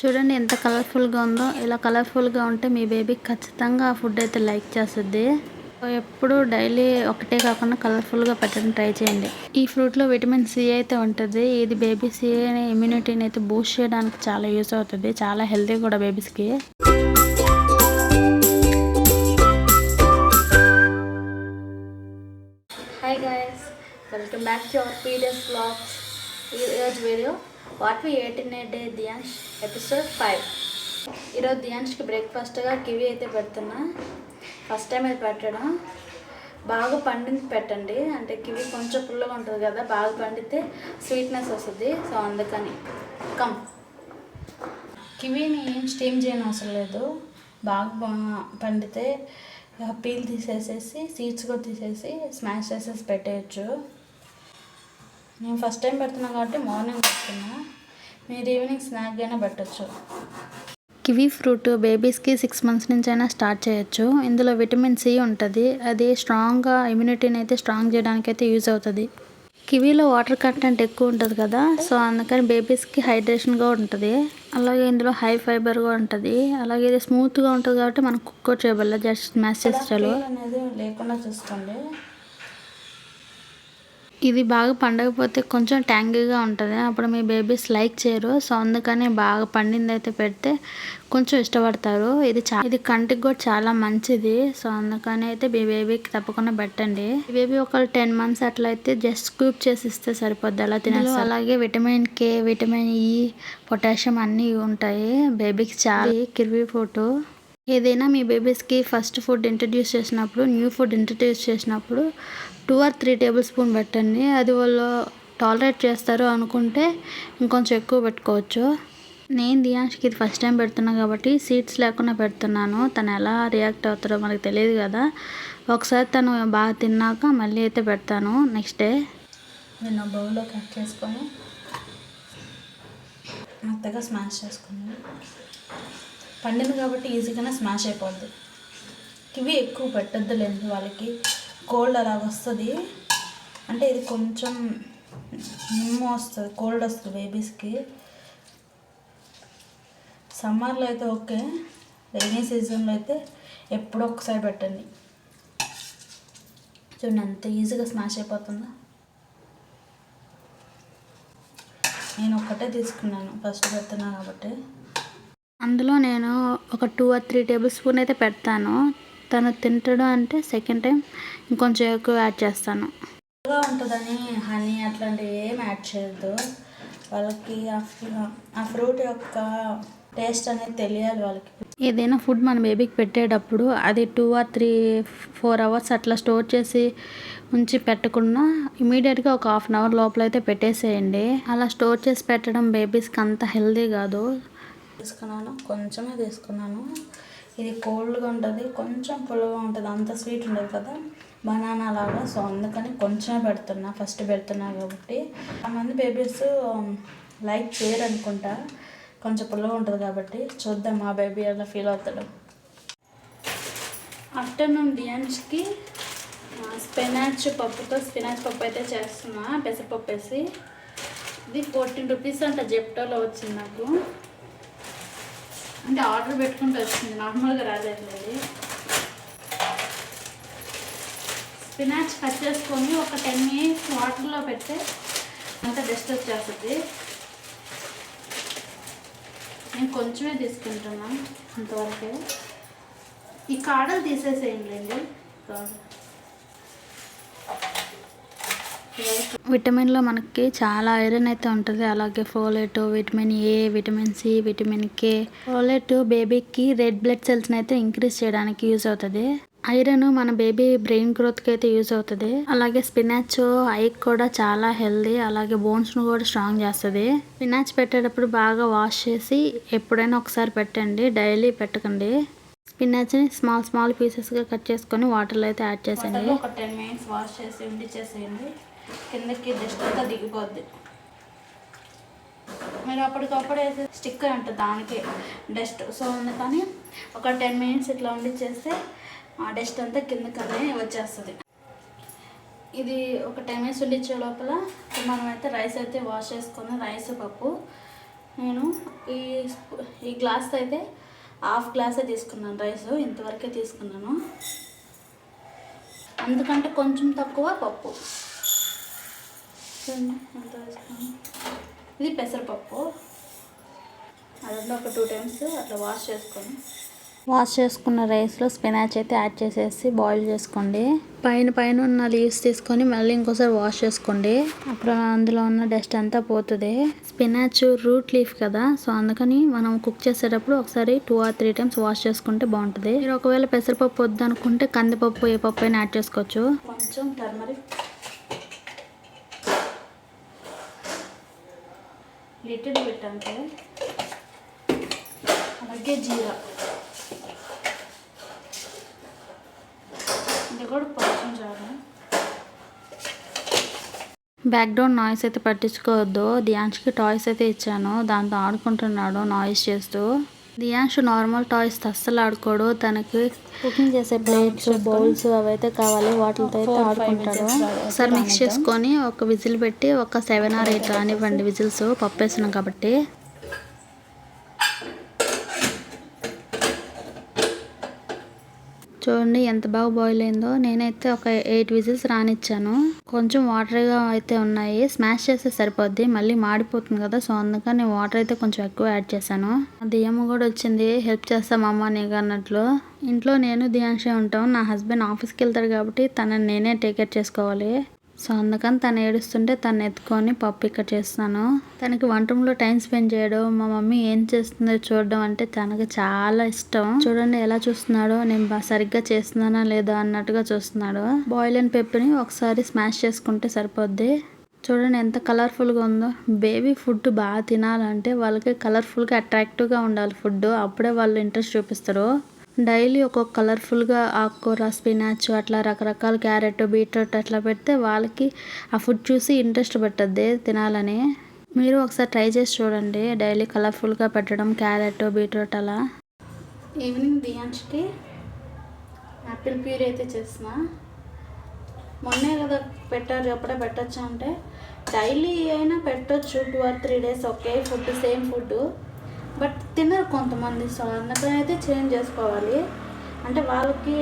చూడండి ఎంత కలర్ఫుల్గా ఉందో. ఇలా కలర్ఫుల్గా ఉంటే మీ బేబీకి ఖచ్చితంగా ఆ ఫుడ్ అయితే లైక్ చేస్తుంది. ఎప్పుడు డైలీ ఒకటే కాకుండా కలర్ఫుల్గా పెట్టడం ట్రై చేయండి. ఈ ఫ్రూట్లో విటమిన్ సి అయితే ఉంటుంది. ఇది బేబీస్ ఇమ్యూనిటీని అయితే బూస్ట్ చేయడానికి చాలా యూస్ అవుతుంది. చాలా హెల్తీ కూడా బేబీస్కి. Hi guys, welcome back to our PDS vlogs. ఈరోజు video what we ate in a day Diyansh episode 5. ఈరోజు దియాన్ష్కి బ్రేక్ఫాస్ట్గా కివి అయితే పెడుతున్నా. ఫస్ట్ టైం అయితే పెట్టడం. బాగా పండింది పెట్టండి, అంటే కివి కొంచెం పుల్లగా ఉంటుంది కదా, బాగా పండితే స్వీట్నెస్ వస్తుంది. సో అందుకని కివీని స్టీమ్ చేయని అవసరం లేదు. బాగా పండితే పీల్ తీసేసేసి సీడ్స్ కూడా తీసేసి స్మాష్ చేసేసి పెట్టేయచ్చు. నేను ఫస్ట్ టైం పెడుతున్నాను కాబట్టి మార్నింగ్ పెడుతున్నా. మీరు ఈవినింగ్ స్నాక్ అయినా పెట్టచ్చు. కివీ ఫ్రూట్ బేబీస్కి 6 months నుంచి అయినా స్టార్ట్ చేయొచ్చు. ఇందులో విటమిన్ సి ఉంటుంది. అది స్ట్రాంగ్గా ఇమ్యూనిటీని అయితే స్ట్రాంగ్ చేయడానికి అయితే యూజ్ అవుతుంది. కివీలో వాటర్ కంటెంట్ ఎక్కువ ఉంటుంది కదా, సో అందుకని బేబీస్కి హైడ్రేషన్గా ఉంటుంది. అలాగే ఇందులో హై ఫైబర్ కూడా ఉంటుంది. అలాగే ఇది స్మూత్గా ఉంటుంది కాబట్టి మనం కుక్ కూడా చేయబల్ల, జస్ట్ స్మాష్ చేసేయాలి అనేది లేకుండా చూసుకోండి. ఇది బాగా పండకపోతే కొంచెం ట్యాంగీగా ఉంటుంది, అప్పుడు మీ బేబీస్ లైక్ చేయరు. సో అందుకని బాగా పండింది అయితే పెడితే కొంచెం ఇష్టపడతారు. ఇది కంటికి కూడా చాలా మంచిది. సో అందుకని అయితే మీ బేబీకి తప్పకుండా పెట్టండి. బేబీ ఒక 10 months అట్లయితే జస్ట్ స్కూప్ చేసి ఇస్తే సరిపోద్ది, అలా తినేసి. అలాగే vitamin K, vitamin E, potassium అన్నీ ఉంటాయి బేబీకి. చాలా కివీ ఫ్రూట్ ఏదైనా మీ బేబీస్కి ఫస్ట్ ఫుడ్ ఇంట్రడ్యూస్ చేసినప్పుడు, న్యూ ఫుడ్ ఇంట్రడ్యూస్ చేసినప్పుడు 2 or 3 tablespoons పెట్టండి. అది వాళ్ళు టాలరేట్ చేస్తారు అనుకుంటే ఇంకొంచెం ఎక్కువ పెట్టుకోవచ్చు. నేను దియాన్ష్కి ఇది ఫస్ట్ టైం పెడుతున్నా కాబట్టి సీడ్స్ లేకుండా పెడుతున్నాను. తను ఎలా రియాక్ట్ అవుతారో మనకు తెలియదు కదా. ఒకసారి తను బాగా తిన్నాక మళ్ళీ అయితే పెడతాను నెక్స్ట్ డే. నేను బౌల్లో కట్ చేసుకొని మెత్తగా స్మాష్ చేసుకున్నాను. పండింది కాబట్టి ఈజీగానే స్మాష్ అయిపోద్ది. కివి ఎక్కువ పెట్టద్దులేండి, వాళ్ళకి కోల్డ్ అలాగ వస్తుంది. అంటే ఇది కొంచెం నిమ్మ వస్తుంది, కోల్డ్ వస్తుంది బేబీస్కి. సమ్మర్లో అయితే ఓకే, రైనీ సీజన్లో అయితే ఎప్పుడో ఒకసారి పెట్టండి. చూడండి అంత ఈజీగా స్మాష్ అయిపోతుందా. నేను ఒక్కటే తీసుకున్నాను, ఫస్ట్ పెడుతున్నాను కాబట్టి. అందులో నేను ఒక 2 or 3 tablespoons అయితే పెడతాను. తను తింటాడు అంటే సెకండ్ టైం ఇంకొంచెం ఎక్కువ యాడ్ చేస్తాను. ఎక్కువగా ఉంటుందని హనీ అట్లాంటివి ఏం యాడ్ చేయొద్దు. వాళ్ళకి ఆ ఫ్రూట్ యొక్క టేస్ట్ అనేది తెలియాలి వాళ్ళకి. ఏదైనా ఫుడ్ మన బేబీకి పెట్టేటప్పుడు అది 2 or 3-4 hours అట్లా స్టోర్ చేసి ఉంచి పెట్టకుండా ఇమీడియట్గా ఒక 1/2 hour లోపల అయితే పెట్టేసేయండి. అలా స్టోర్ చేసి పెట్టడం బేబీస్కి అంత హెల్దీ కాదు. కొంచెమే తీసుకున్నాను. ఇది కోల్డ్గా ఉంటుంది, కొంచెం పుల్లగా ఉంటుంది, అంత స్వీట్ ఉండదు కదా బనానా లాగా. సో అందుకని కొంచెమే పెడుతున్నా, ఫస్ట్ పెడుతున్నా కాబట్టి. చాలామంది బేబీస్ లైక్ చేయరు అనుకుంటా, కొంచెం పుల్లగా ఉంటుంది కాబట్టి. చూద్దాం మా బేబీ ఎలా ఫీల్ అవుతాడు. ఆఫ్టర్నూన్ దియాన్ష్కి స్పినాచ్ పప్పు అయితే చేస్తున్నా, పెసరపప్పు వేసి. ఇది 14 rupees అంట, జెప్టోలో వచ్చింది నాకు. అంటే ఆర్డర్ పెట్టుకుంటూ వచ్చింది, నార్మల్గా రాలేదు. స్పినాచ్ కట్ చేసుకొని ఒక 10 minutes వాటర్లో పెడితే అంత డస్ట్ వచ్చేస్తుంది. నేను కొంచెమే తీసుకుంటున్నాను అంతవరకే. ఈ కాడలు తీసేసేయండి. విటమిన్లో మనకి చాలా ఐరన్ అయితే ఉంటుంది. అలాగే folate, vitamin A, vitamin C, vitamin K. Folate బేబీకి రెడ్ బ్లడ్ సెల్స్ని అయితే ఇంక్రీజ్ చేయడానికి యూజ్ అవుతుంది. ఐరన్ మన బేబీ బ్రెయిన్ గ్రోత్కి అయితే యూజ్ అవుతుంది. అలాగే స్పినాచ్ ఐకి కూడా చాలా హెల్దీ, అలాగే బోన్స్ను కూడా స్ట్రాంగ్ చేస్తుంది. స్పినాచ్ పెట్టేటప్పుడు బాగా వాష్ చేసి ఎప్పుడైనా ఒకసారి పెట్టండి, డైలీ పెట్టకండి. స్పినాచ్ని స్మాల్ పీసెస్గా కట్ చేసుకొని వాటర్లో అయితే యాడ్ చేసేయండి. ఒక 10 minutes వాష్ చేసి ఉండిచ్చేసేయండి, కిందకి డస్ట్ అంతా దిగిపోద్ది. మీరు అప్పటికప్పుడు వేసే స్టిక్ అయి ఉంటుంది దానికి డస్ట్. సో అందుకని ఒక 10 minutes ఇట్లా ఉండిచ్చేస్తే ఆ డస్ట్ అంతా కిందకనే వచ్చేస్తుంది. ఇది ఒక 10 minutes ఉండిచ్చే లోపల మనం అయితే రైస్ అయితే వాష్ చేసుకొని, రైస్ పప్పు నేను ఈ గ్లాస్ అయితే హాఫ్ గ్లాసే తీసుకున్నాను రైస్, ఇంతవరకే తీసుకున్నాను. అందుకంటే కొంచెం తక్కువ పప్పు. ఎంత వేసుకున్నాను. ఇది పెసరపప్పు. అదంతా ఒక 2 times అట్లా వాష్ చేసుకున్న రైస్లో స్పినాచ్ అయితే యాడ్ చేసేసి బాయిల్ చేసుకోండి. పైన ఉన్న లీవ్స్ తీసుకొని మళ్ళీ ఇంకోసారి వాష్ చేసుకోండి. అప్పుడు అందులో ఉన్న డస్ట్ అంతా పోతుంది. స్పినాచ్ రూట్ లీఫ్ కదా, సో అందుకని మనం కుక్ చేసేటప్పుడు ఒకసారి 2 or 3 times వాష్ చేసుకుంటే బాగుంటుంది. మీరు ఒకవేళ పెసరపప్పు వద్దనుకుంటే కందిపప్పు ఏ పప్పు అయినా యాడ్ చేసుకోవచ్చు. కొంచెం టర్మరిక్, లిటిల్ బిట్ అంటే, అలాగే జీరా, ఇది కూడా కొంచెం చాలు. బ్యాక్గ్రౌండ్ నాయిస్ అయితే పట్టించుకోవద్దు. దియాంష్కి టాయ్స్ అయితే ఇచ్చాను, దాంతో ఆడుకుంటున్నాడు నాయిస్ చేస్తూ. దియాంష్ నార్మల్ టాయ్స్ అస్సలు ఆడుకోడు. తనకి కుకింగ్ చేసే ప్లేట్స్, బౌల్స్ అవైతే కావాలి, వాటితో అయితే ఆడుకుంటాడు. ఒకసారి మిక్స్ చేసుకొని ఒక విజిల్ పెట్టి ఒక 7 or 8 రానివ్వండి విజిల్స్, పప్పు వేసినాం కాబట్టి. చూడండి ఎంత బాగా బాయిల్ అయిందో. నేనైతే ఒక 8 విజిల్స్ రానిచ్చాను. కొంచెం వాటర్గా అయితే ఉన్నాయి, స్మాష్ చేస్తే సరిపోద్ది, మళ్ళీ మాడిపోతుంది కదా, సో అందుకని వాటర్ అయితే కొంచెం ఎక్కువ యాడ్ చేశాను. దియమ్మ కూడా వచ్చింది, హెల్ప్ చేస్తామమ్మ నీకు అన్నట్లు. ఇంట్లో నేను దియాంషే ఉంటాం. నా హస్బెండ్ ఆఫీస్కి వెళ్తాడు కాబట్టి తనని నేనే టేక్ కేర్ చేసుకోవాలి. సో అందుకని తను ఏడుస్తుంటే తను ఎత్తుకొని పప్పు ఇక్కడ చేస్తున్నాను. తనకి వంట రూమ్లో టైం స్పెండ్ చేయడం, మా మమ్మీ ఏం చేస్తుందో చూడడం అంటే తనకు చాలా ఇష్టం. చూడండి ఎలా చూస్తున్నాడో, నేను సరిగ్గా చేస్తున్నానా లేదా అన్నట్టుగా చూస్తున్నాడు. బాయిల్ అండ్ పెప్పర్ని ఒకసారి స్మాష్ చేసుకుంటే సరిపోద్ది. చూడండి ఎంత కలర్ఫుల్గా ఉందో. బేబీ ఫుడ్ బాగా తినాలంటే వాళ్ళకి కలర్ఫుల్గా అట్రాక్టివ్గా ఉండాలి ఫుడ్, అప్పుడే వాళ్ళు ఇంట్రెస్ట్ చూపిస్తారు. డైలీ ఒక్కొక్క కలర్ఫుల్గా ఆకుకూర, స్పినాచ్ అట్లా రకరకాల క్యారెట్, బీట్రూట్ అట్లా పెడితే వాళ్ళకి ఆ ఫుడ్ చూసి ఇంట్రెస్ట్ పెట్టద్ది తినాలని. మీరు ఒకసారి ట్రై చేసి చూడండి, డైలీ కలర్ఫుల్గా పెట్టడం, క్యారెట్, బీట్రూట్ అలా. ఈవినింగ్ దియాంష్కి యాపిల్ ప్యూరీ అయితే చేస్తున్నా. మొన్నే కదా పెట్టారు, ఎప్పుడే పెట్టచ్చు అంటే డైలీ అయినా పెట్టచ్చు, 2 or 3 days okay food, same food, but తినరు కొంతమంది. సో అందుకని అయితే చేంజ్ చేసుకోవాలి. అంటే వాళ్ళకి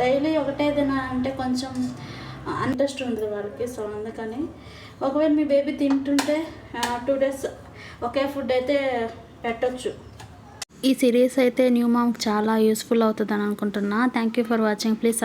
డైలీ ఒకటే తినాలంటే కొంచెం ఇంట్రెస్ట్ ఉంటుంది వాళ్ళకి. సో అందుకని ఒకవేళ మీ బేబీ తింటుంటే 2 days ఒకే ఫుడ్ అయితే పెట్టచ్చు. ఈ సిరీస్ అయితే న్యూ మామ్కి చాలా యూస్ఫుల్ అవుతుంది అని అనుకుంటున్నా. Thank you for watching. Please